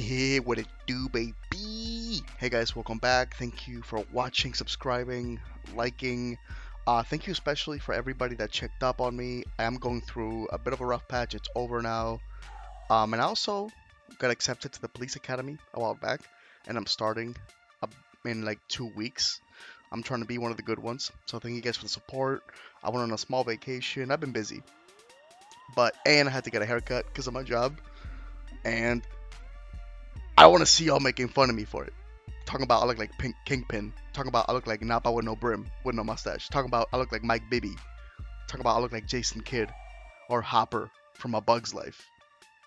Yeah, what it do, baby? Hey guys, welcome back. Thank you for watching, subscribing, liking. Thank you especially for everybody that checked up on me. I am going through a bit of a rough patch. It's over now. And I also got accepted to the police academy a while back, and I'm starting in like 2 weeks. I'm trying to be one of the good ones. So thank you guys for the support. I went on a small vacation. I've been busy, and I had to get a haircut because of my job, and I want to see y'all making fun of me for it. Talking about I look like Pink Kingpin. Talking about I look like Napa with no brim, with no mustache. Talking about I look like Mike Bibby. Talking about I look like Jason Kidd or Hopper from A Bug's Life.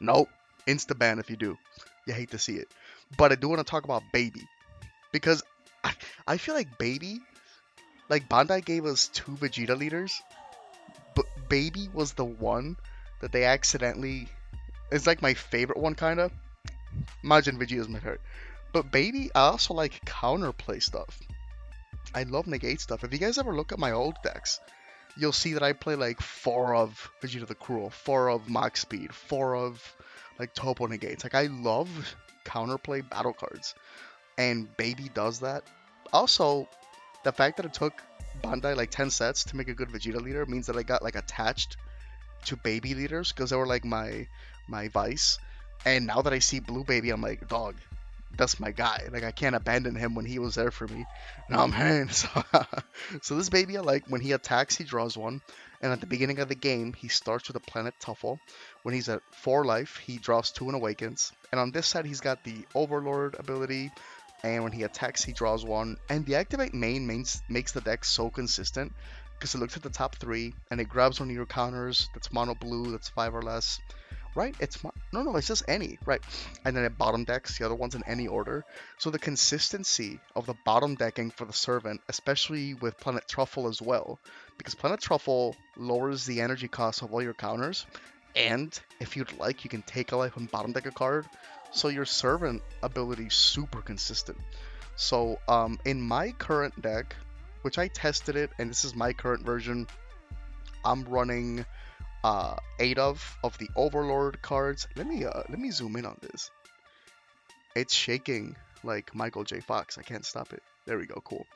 Nope. Insta ban if you do. You hate to see it. But I do want to talk about Baby. Because I feel like Baby, like Bandai gave us 2 Vegeta leaders, but Baby was the one that they accidentally. It's like my favorite one, kind of. Imagine Vegeta's my favorite. But Baby, I also like counterplay stuff. I love negate stuff. If you guys ever look at my old decks, you'll see that I play like 4 of Vegeta the Cruel, 4 of Max Speed, 4 of like Topo negates. Like I love counterplay battle cards, and Baby does that. Also, the fact that it took Bandai like 10 sets to make a good Vegeta leader means that I got like attached to Baby leaders because they were like my vice. And now that I see Blue Baby, I'm like, dog, that's my guy. Like I can't abandon him when he was there for me. Now I'm in. So this Baby, I like when he attacks, he draws 1, and at the beginning of the game, he starts with a Planet Tuffle. When he's at 4 life, he draws 2 and awakens. And on this side, he's got the Overlord ability, and when he attacks, he draws 1. And the Activate main makes the deck so consistent because it looks at the top 3 and it grabs one of your counters that's mono blue, that's 5 or less. Right? No, it's just any, right? And then it bottom decks the other ones in any order. So the consistency of the bottom decking for the Servant, especially with Planet Truffle as well, because Planet Truffle lowers the energy cost of all your counters, and if you'd like, you can take a life and bottom deck a card. So your Servant ability is super consistent. So in my current deck, which I tested it, and this is my current version, I'm running 8 of the Overlord cards. Let me zoom in on this. It's shaking like Michael J. Fox. I can't stop it. There we go. Cool.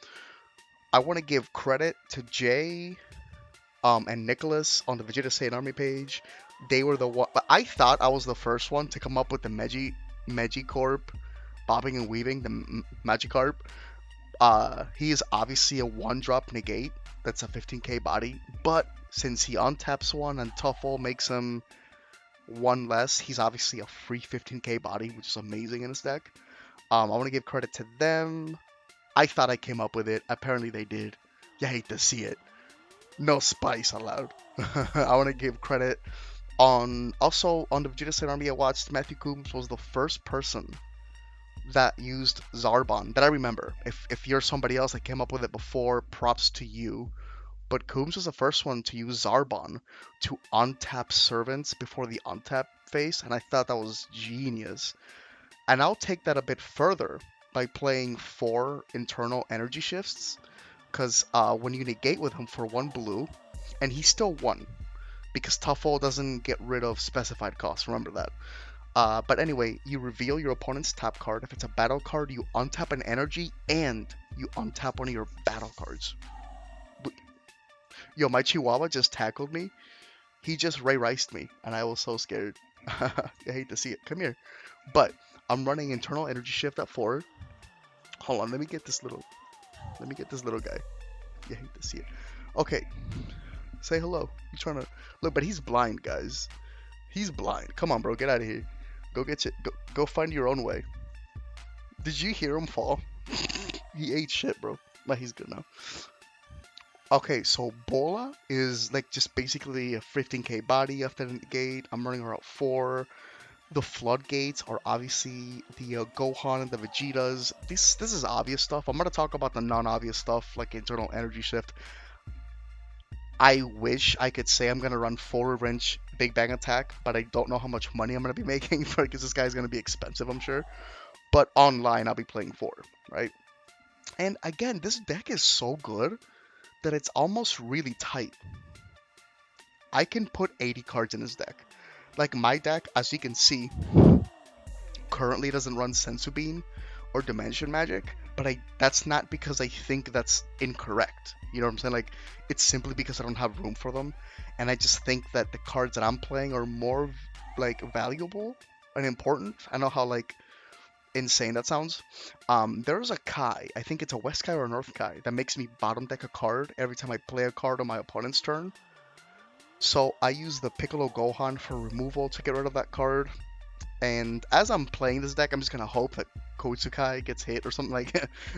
I want to give credit to Jay and Nicholas on the Vegeta Saiyan Army page. They were the one. I thought I was the first one to come up with the Magicorp bobbing and weaving, the Magikarp. He is obviously a 1-drop negate. That's a 15k body, but since he untaps 1 and Tuffle makes him 1 less, he's obviously a free 15k body, which is amazing in his deck. I want to give credit to them. I thought I came up with it. Apparently they did. You hate to see it. No spice allowed. I want to give credit also on the Vegeta Saiyan Army I watched. Matthew Coombs was the first person that used Zarbon that I remember. If you're somebody else that came up with it before, props to you. But Coombs was the first one to use Zarbon to untap servants before the untap phase, and I thought that was genius. And I'll take that a bit further by playing 4 internal energy shifts, because when you negate with him for 1 blue, and he's still 1, because Tuffle doesn't get rid of specified costs, remember that. But anyway, you reveal your opponent's tap card. If it's a battle card, you untap an energy, and you untap one of your battle cards. Yo, my Chihuahua just tackled me. He just Ray Riced me, and I was so scared. I hate to see it. Come here. But I'm running internal energy shift at 4. Hold on, let me get this little guy. You hate to see it. Okay. Say hello. You trying to look? But he's blind, guys. He's blind. Come on, bro. Get out of here. Go get you. Go find your own way. Did you hear him fall? He ate shit, bro. But he's good now. Okay, so Bola is like just basically a 15k body after the gate. I'm running her at 4. The floodgates are obviously the Gohan and the Vegetas. This is obvious stuff. I'm gonna talk about the non-obvious stuff like internal energy shift. I wish I could say I'm gonna run 4 wrench Big Bang Attack, but I don't know how much money I'm gonna be making for it because this guy's gonna be expensive, I'm sure. But online, I'll be playing 4, right? And again, this deck is so good that it's almost really tight. I can put 80 cards in this deck. Like my deck, as you can see, currently doesn't run Sensu Bean or Dimension Magic, but that's not because I think that's incorrect. You know what I'm saying? Like, it's simply because I don't have room for them, and I just think that the cards that I'm playing are more like valuable and important. I know how like insane that sounds. There's a Kai, I think it's a West Kai or a North Kai, that makes me bottom deck a card every time I play a card on my opponent's turn. So I use the Piccolo Gohan for removal to get rid of that card. And as I'm playing this deck, I'm just gonna hope that Kotsukai gets hit or something like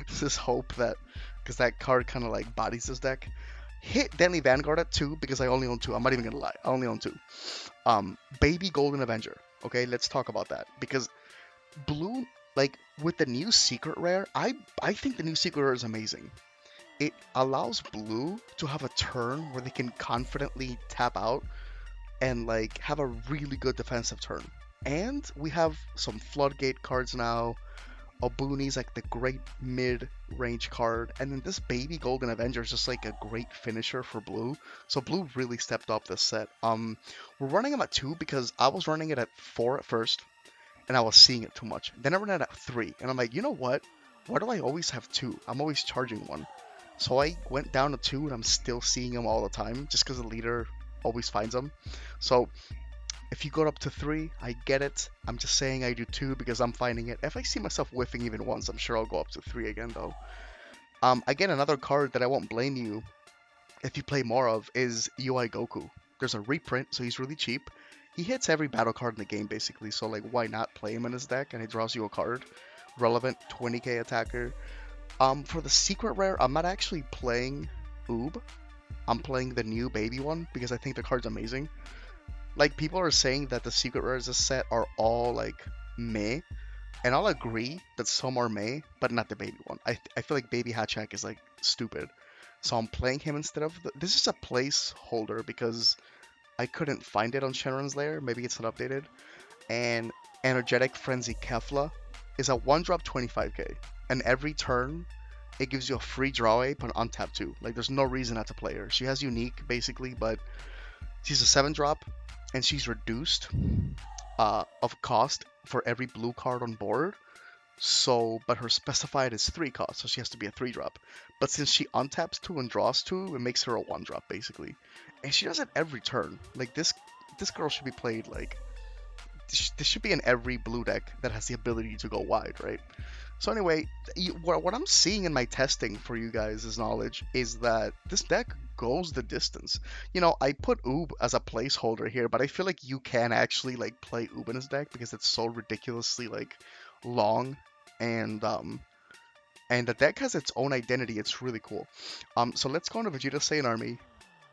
just hope that, because that card kind of like bodies this deck. Hit Deadly Vanguard at 2 because I only own 2. I'm not even gonna lie, I only own 2. Baby Golden Avenger. Okay, let's talk about that because blue, like with the new secret rare, I think the new secret rare is amazing. It allows blue to have a turn where they can confidently tap out and like have a really good defensive turn. And we have some floodgate cards now. Obuni's like the great mid-range card, and then this Baby Golden Avenger is just like a great finisher for blue. So blue really stepped up this set. We're running him at 2 because I was running it at 4 at first, and I was seeing it too much. Then I ran it at 3, and I'm like, you know what? Why do I always have 2? I'm always charging 1. So I went down to 2, and I'm still seeing him all the time, just because the leader always finds him. So if you go up to 3, I get it. I'm just saying I do 2 because I'm finding it. If I see myself whiffing even once, I'm sure I'll go up to 3 again, though. Again, another card that I won't blame you if you play more of is UI Goku. There's a reprint, so he's really cheap. He hits every battle card in the game, basically, so like, why not play him in his deck? And he draws you a card. Relevant 20k attacker. For the secret rare, I'm not actually playing Oob. I'm playing the new baby one because I think the card's amazing. Like, people are saying that the secret rares this set are all like meh, and I'll agree that some are meh, but not the baby one. I feel like Baby Hatchak is like stupid, so I'm playing him instead of this is a placeholder because I couldn't find it on Shenron's Lair. Maybe it's not updated. And Energetic Frenzy Kefla is a 1-drop 25k, and every turn it gives you a free draw ape on untap 2. Like, there's no reason not to play her. She has unique basically, but she's a 7-drop. And she's reduced of cost for every blue card on board. So, but her specified is 3 cost, so she has to be a 3-drop. But since she untaps 2 and draws 2, it makes her a 1-drop basically. And she does it every turn. Like, this girl should be played like this should be in every blue deck that has the ability to go wide, right? So anyway, what I'm seeing in my testing for you guys' knowledge is that this deck goes the distance. You know, I put Oob as a placeholder here, but I feel like you can actually like play Oob in his deck because it's so ridiculously like long, and the deck has its own identity. It's really cool. So let's go into Vegeta Saiyan Army,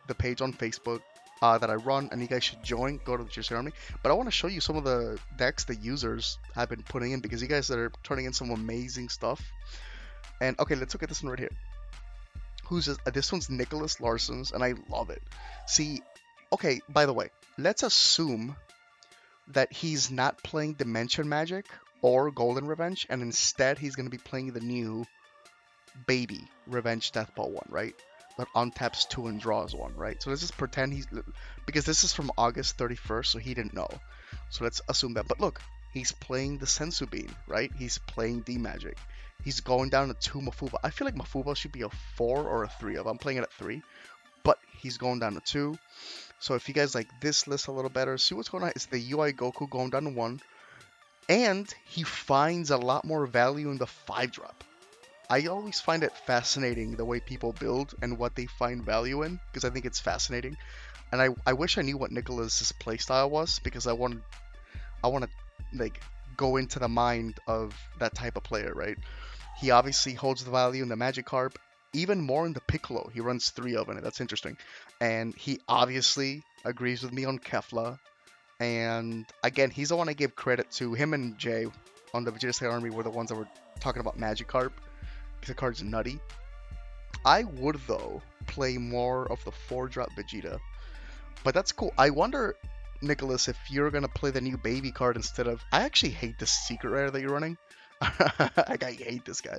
the page on Facebook that I run, and you guys should join. Go to the Vegeta Saiyan Army. But I want to show you some of the decks the users have been putting in because you guys are turning in some amazing stuff. And okay, let's look at this one right here. This one's Nicholas Larson's, and I love it. See, okay, by the way, let's assume that he's not playing Dimension Magic or Golden Revenge, and instead he's going to be playing the new Baby Revenge Deathball one, right? That untaps 2 and draws 1, right? So let's just pretend because this is from August 31st, so he didn't know. So let's assume that. But look, he's playing the Sensu Bean, right? He's playing D-Magic. He's going down to 2 Mafuba. I feel like Mafuba should be a 4 or a 3 of. I'm playing it at 3, but he's going down to 2. So if you guys like this list a little better, see what's going on. It's the UI Goku going down to 1, and he finds a lot more value in the 5-drop. I always find it fascinating the way people build and what they find value in, because I think it's fascinating. And I wish I knew what Nicholas's playstyle was, because I want to like go into the mind of that type of player, right? He obviously holds the value in the Magikarp, even more in the Piccolo. He runs 3 of it. That's interesting. And he obviously agrees with me on Kefla. And again, he's the one I give credit to. Him and Jay on the Vegeta Saiyan Army were the ones that were talking about Magikarp. The card's nutty. I would, though, play more of the 4-drop Vegeta. But that's cool. I wonder, Nicholas, if you're going to play the new baby card instead of... I actually hate this secret rare that you're running. Like, I hate this guy.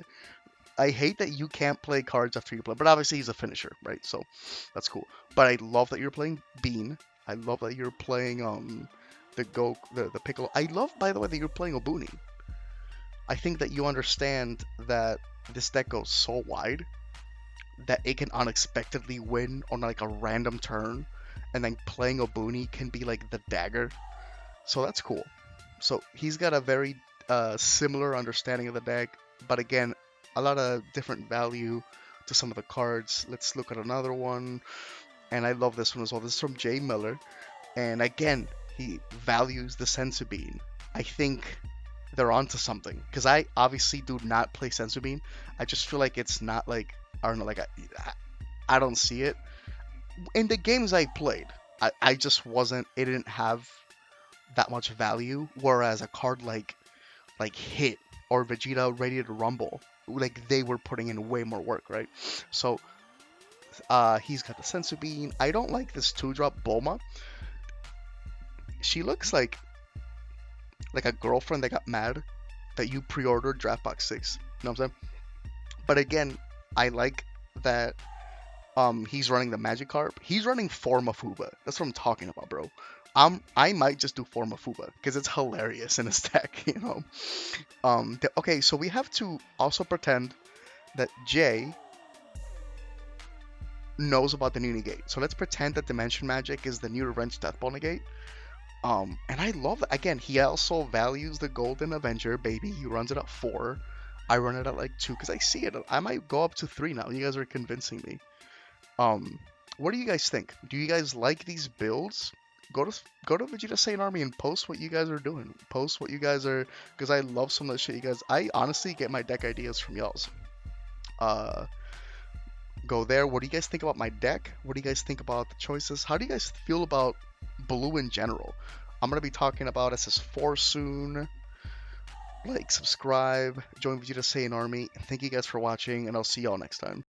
I hate that you can't play cards after you play. But obviously, he's a finisher, right? So, that's cool. But I love that you're playing Bean. I love that you're playing the Piccolo. I love, by the way, that you're playing Obuni. I think that you understand that this deck goes so wide that it can unexpectedly win on like a random turn, and then playing a Booney can be like the dagger. So that's cool. So he's got a very similar understanding of the deck, but again, a lot of different value to some of the cards. Let's look at another one, and I love this one as well. This is from Jay Miller, and again, he values the Sensu Bean. I think they're onto something because I obviously do not play Sensu Bean. I just feel like it's not like I don't know, like I don't see it in the games I played. I just wasn't. It didn't have that much value. Whereas a card like Hit or Vegeta Ready to Rumble, like they were putting in way more work, right? So he's got the Sensu Bean. I don't like this 2-drop Bulma. She looks like a girlfriend that got mad that you pre-ordered Draft Box 6. You know what I'm saying? But again, I like that he's running the Magikarp. He's running Formafuba. That's what I'm talking about, bro. I might just do Formafuba because it's hilarious in a stack, you know. Okay, so we have to also pretend that Jay knows about the new negate. So let's pretend that Dimension Magic is the new Revenge Deathball negate. And I love that. Again, he also values the Golden Avenger, baby. He runs it at 4. I run it at like 2 because I see it. I might go up to 3 now. You guys are convincing me. What do you guys think? Do you guys like these builds? Go to Vegeta Saiyan Army and post what you guys are doing. Post what you guys are, because I love some of the shit you guys. I honestly get my deck ideas from y'all's. Uh, Go there. What do you guys think about my deck? What do you guys think about the choices? How do you guys feel about blue in general? I'm gonna be talking about SS4 soon. Like, subscribe, join Vegeta Saiyan Army. Thank you guys for watching, and I'll see y'all next time.